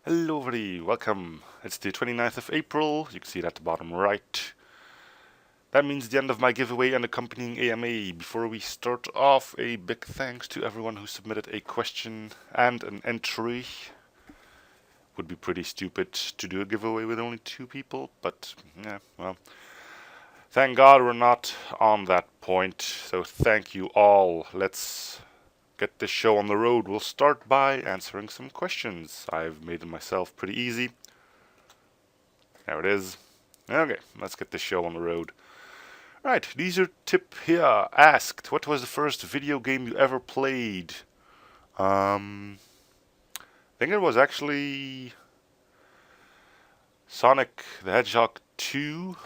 Hello everybody, welcome. It's the 29th of April, you can see it at the bottom right. That means the end of my giveaway and accompanying AMA. Before we start off, a big thanks to everyone who submitted a question and an entry. Would be pretty stupid to do a giveaway with only 2 people, but yeah, well. Thank God we're not on that point, so thank you all. Let's get this show on the road. We'll start by answering some questions. I've made it myself pretty easy. There it is. Okay, let's get this show on the road. Right, Leisure Tip here asked, what was the first video game you ever played? I think it was actually Sonic the Hedgehog 2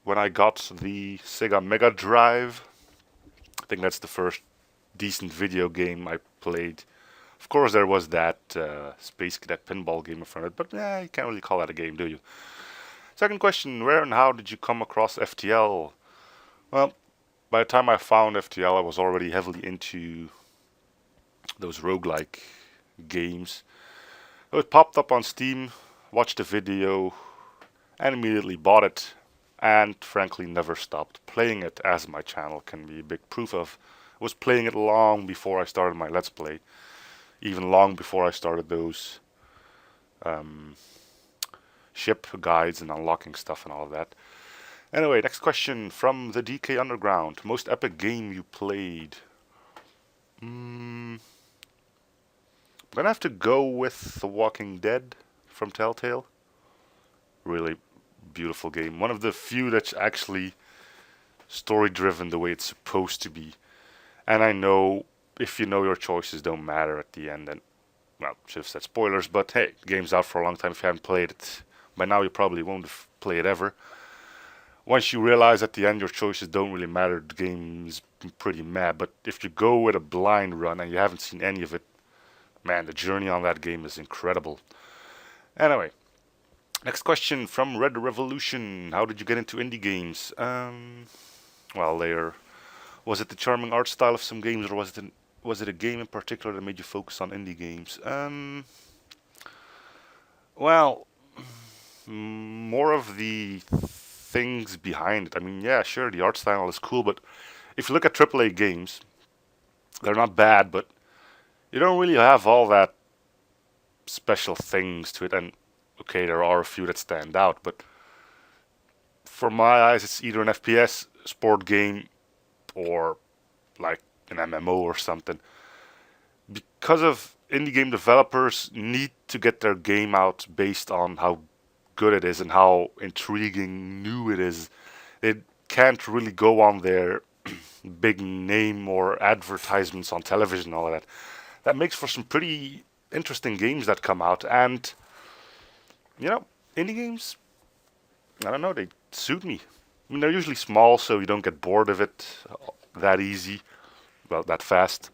when I got the Sega Mega Drive. I think that's the first decent video game I played. Of course, there was that Space Cadet pinball game in front of it, but you can't really call that a game, do you? Second question, where and how did you come across FTL? Well, by the time I found FTL, I was already heavily into those roguelike games. It popped up on Steam, watched the video, and immediately bought it, and frankly never stopped playing it, as my channel can be a big proof of. I was playing it long before I started my Let's Play, even long before I started those ship guides and unlocking stuff and all of that. Anyway, next question from the DK Underground. Most epic game you played? I'm gonna have to go with The Walking Dead from Telltale. Really beautiful game. One of the few that's actually story driven the way it's supposed to be. And I know if you know your choices don't matter at the end, and well, should have said spoilers, but hey, the game's out for a long time. If you haven't played it by now, you probably won't play it ever. Once you realize at the end your choices don't really matter, the game is pretty mad. But if you go with a blind run and you haven't seen any of it, man, the journey on that game is incredible. Anyway, next question from Red Revolution. How did you get into indie games? Well, later, was it the charming art style of some games, or was it a game in particular that made you focus on indie games? Well, more of the things behind it. I mean, yeah, sure, the art style is cool, but if you look at AAA games, they're not bad, but you don't really have all that special things to it. And okay, there are a few that stand out, but for my eyes, it's either an FPS sport game or like an MMO or something. Because of indie game developers need to get their game out based on how good it is and how intriguing new it is. They can't really go on their big name or advertisements on television and all of that. That makes for some pretty interesting games that come out. And, indie games, I don't know, they suit me. I mean, they're usually small, so you don't get bored of it that easy, well, that fast.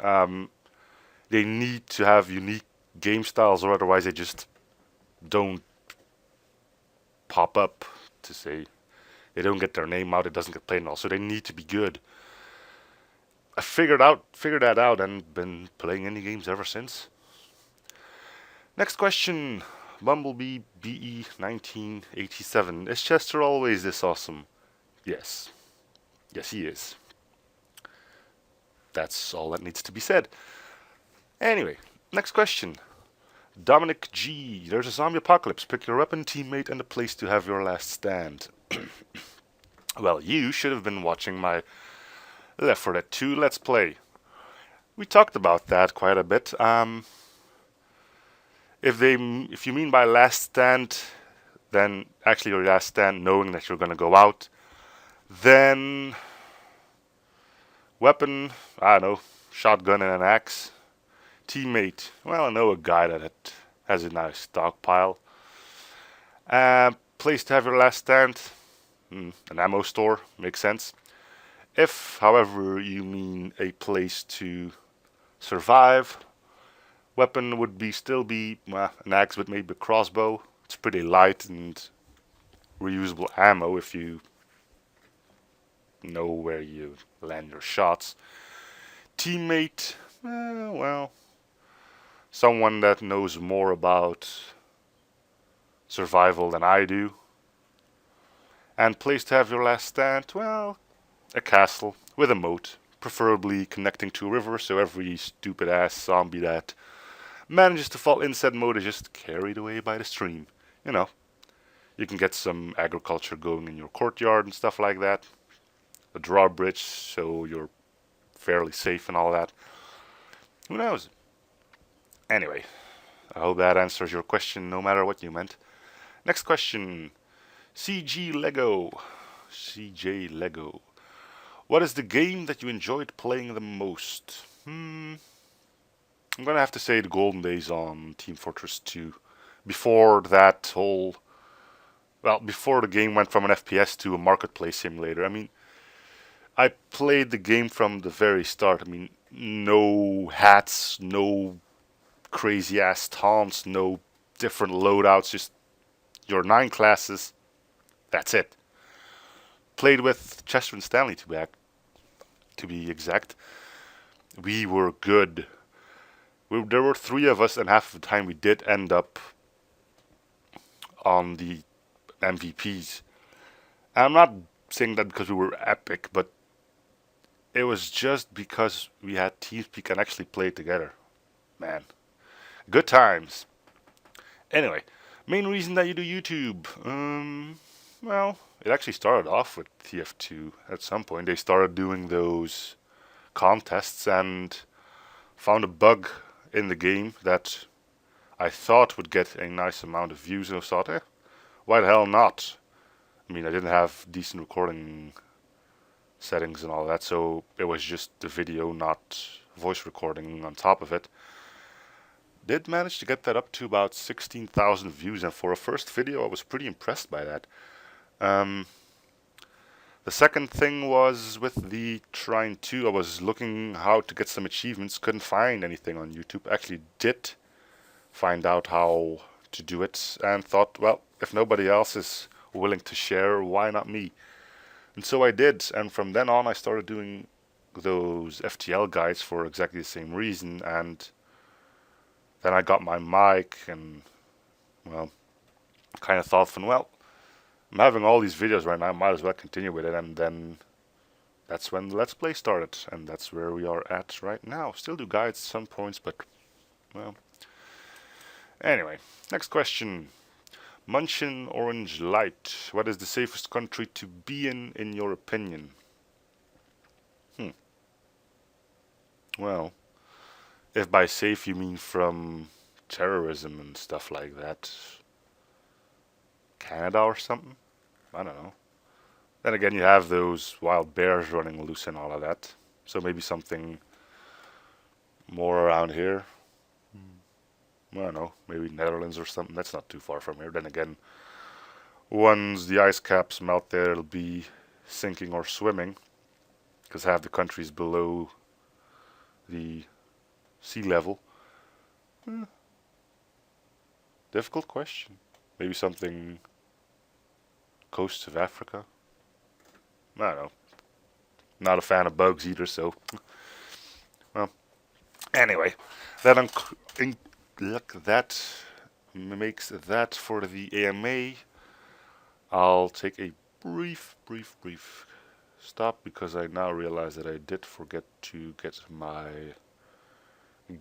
They need to have unique game styles, or otherwise they just don't pop up to say they don't get their name out. It doesn't get played and all, so they need to be good. I figured that out, and been playing indie games ever since. Next question, Bumblebee BE 1987. Is Chester always this awesome? Yes, he is. That's all that needs to be said. Anyway, next question. Dominic G. There's a zombie apocalypse. Pick your weapon, teammate, and a place to have your last stand. Well, you should have been watching my Left 4 Dead 2 Let's Play. We talked about that quite a bit. If you mean by last stand, then actually your last stand knowing that you're going to go out, then weapon, I don't know, shotgun and an axe. Teammate, well, I know a guy that has a nice stockpile. Place to have your last stand, an ammo store, makes sense. If, however, you mean a place to survive, weapon would still be an axe, but maybe a crossbow. It's pretty light and reusable ammo if you know where you land your shots. Teammate, well, someone that knows more about survival than I do. And place to have your last stand, well, a castle with a moat, preferably connecting to a river, so every stupid ass zombie that manages to fall in said moat is just carried away by the stream. You know, you can get some agriculture going in your courtyard and stuff like that. A drawbridge, so you're fairly safe and all that. Who knows? Anyway, I hope that answers your question, no matter what you meant. Next question. CG Lego. CJ Lego. What is the game that you enjoyed playing the most? I'm gonna have to say the golden days on Team Fortress 2. Before that whole... Well, before the game went from an FPS to a marketplace simulator. I mean, I played the game from the very start. I mean, no hats, no crazy ass taunts, no different loadouts, just your 9 classes. That's it. Played with Chester and Stanley to be exact. We were good. There were 3 of us, and half of the time we did end up on the MVPs. And I'm not saying that because we were epic, but it was just because we had TeamSpeak and actually played together. Man, good times. Anyway, main reason that you do YouTube. Well, it actually started off with TF2. At some point, they started doing those contests and found a bug in the game that I thought would get a nice amount of views, and I thought, why the hell not? I mean, I didn't have decent recording settings and all that, so it was just the video, not voice recording on top of it. Did manage to get that up to about 16,000 views, and for a first video I was pretty impressed by that. The second thing was with the Trine 2, I was looking how to get some achievements, couldn't find anything on YouTube. Actually did find out how to do it and thought, well, if nobody else is willing to share, why not me? And so I did, and from then on I started doing those FTL guides for exactly the same reason, and then I got my mic and, well, kind of thought, well, I'm having all these videos right now, I might as well continue with it, and then that's when the Let's Play started, and that's where we are at right now. Still do guides at some points, but, well. Anyway, next question. Munchin Orange Light. What is the safest country to be in your opinion? Well, if by safe you mean from terrorism and stuff like that, Canada or something? I don't know. Then again, you have those wild bears running loose and all of that. So maybe something more around here. I don't know, maybe Netherlands or something. That's not too far from here. Then again, once the ice caps melt there, it'll be sinking or swimming, because half the country's below the sea level. Difficult question. Maybe something coast of Africa. I don't know. Not a fan of bugs either, so. Well, anyway, that that makes that for the AMA. I'll take a brief stop because I now realize that I did forget to get my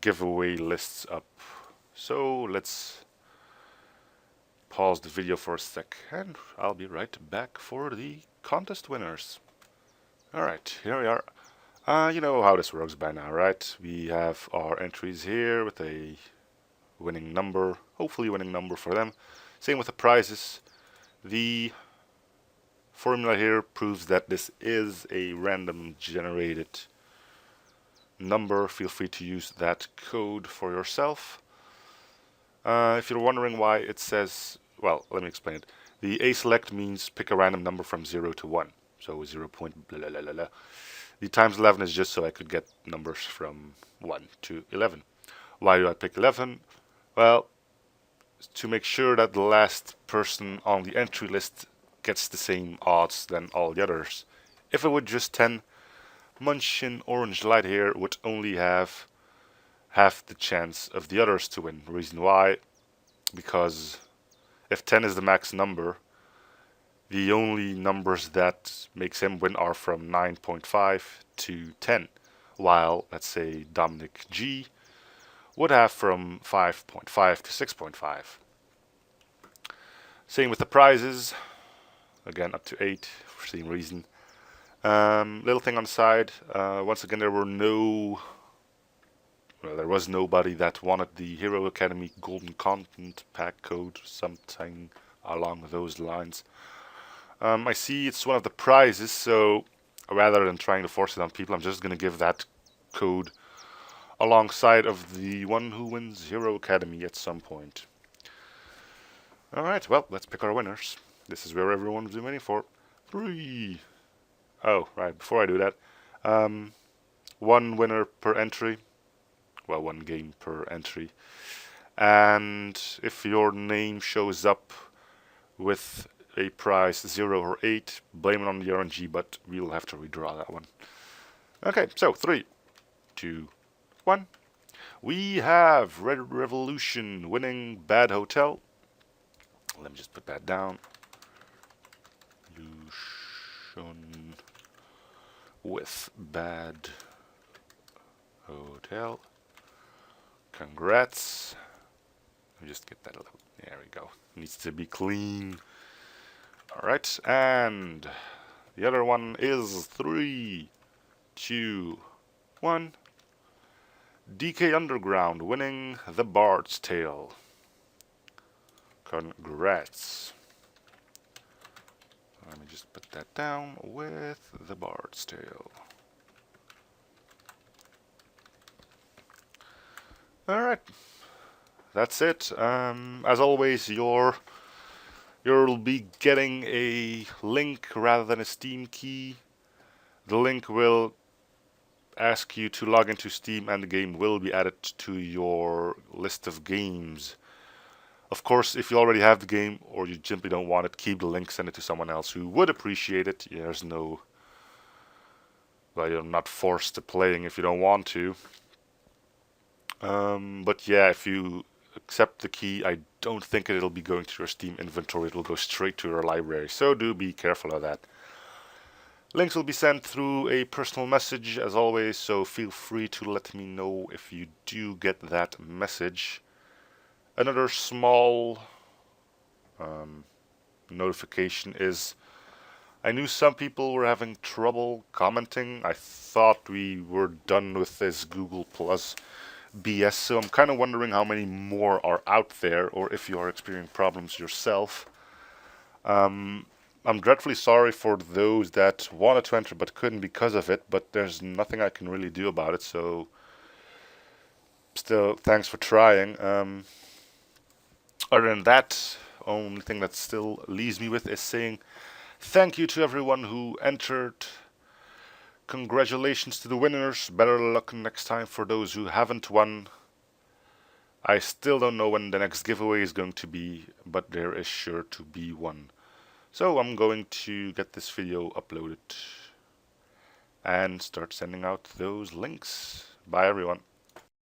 giveaway lists up. So let's pause the video for a sec and I'll be right back for the contest winners. Alright, here we are. You know how this works by now, right? We have our entries here with a winning number, hopefully winning number for them. Same with the prizes. The formula here proves that this is a random generated number. Feel free to use that code for yourself. If you're wondering why it says, well, let me explain it. The A select means pick a random number from 0 to 1. So 0 point blah, blah, blah, blah. The times 11 is just so I could get numbers from 1 to 11. Why do I pick 11? Well, to make sure that the last person on the entry list gets the same odds than all the others. If it were just 10, Munchin Orange Light here would only have half the chance of the others to win. Reason why? Because if 10 is the max number, the only numbers that makes him win are from 9.5 to 10, while let's say Dominic G would have from 5.5 to 6.5. Same with the prizes, again up to 8 for the same reason. Little thing on the side, once again there was nobody that wanted the Hero Academy Golden Content Pack code, something along those lines. I see it's one of the prizes, so rather than trying to force it on people, I'm just going to give that code alongside of the one who wins Hero Academy at some point. Alright, well, let's pick our winners. This is where everyone's been waiting for. 3. Oh, right, before I do that, one winner per entry. Well, one game per entry. And if your name shows up with a prize 0 or 8, blame it on the RNG, but we'll have to redraw that one. Okay, so 3, 2, 1. We have Red Revolution winning Bad Hotel. Let me just put that down. Revolution with Bad Hotel. Congrats. Let me just get that a little. There we go. Needs to be clean. Alright, and the other one is 3, 2, 1. DK Underground winning the Bard's Tale. Congrats. Let me just put that down with the Bard's Tale. Alright, that's it. As always, you'll be getting a link rather than a Steam key. The link will ask you to log into Steam and the game will be added to your list of games. Of course, if you already have the game or you simply don't want it, keep the link, send it to someone else who would appreciate it. There's no... Well, you're not forced to playing if you don't want to. But yeah, if you accept the key, I don't think it'll be going to your Steam inventory. It'll go straight to your library, so do be careful of that. Links will be sent through a personal message as always, so feel free to let me know if you do get that message. Another small notification is I knew some people were having trouble commenting. I thought we were done with this Google Plus BS, so I'm kind of wondering how many more are out there, or if you are experiencing problems yourself. I'm dreadfully sorry for those that wanted to enter but couldn't because of it, but there's nothing I can really do about it, so still, thanks for trying. Other than that, only thing that still leaves me with is saying thank you to everyone who entered. Congratulations to the winners. Better luck next time for those who haven't won. I still don't know when the next giveaway is going to be, but there is sure to be one. So I'm going to get this video uploaded and start sending out those links. Bye everyone.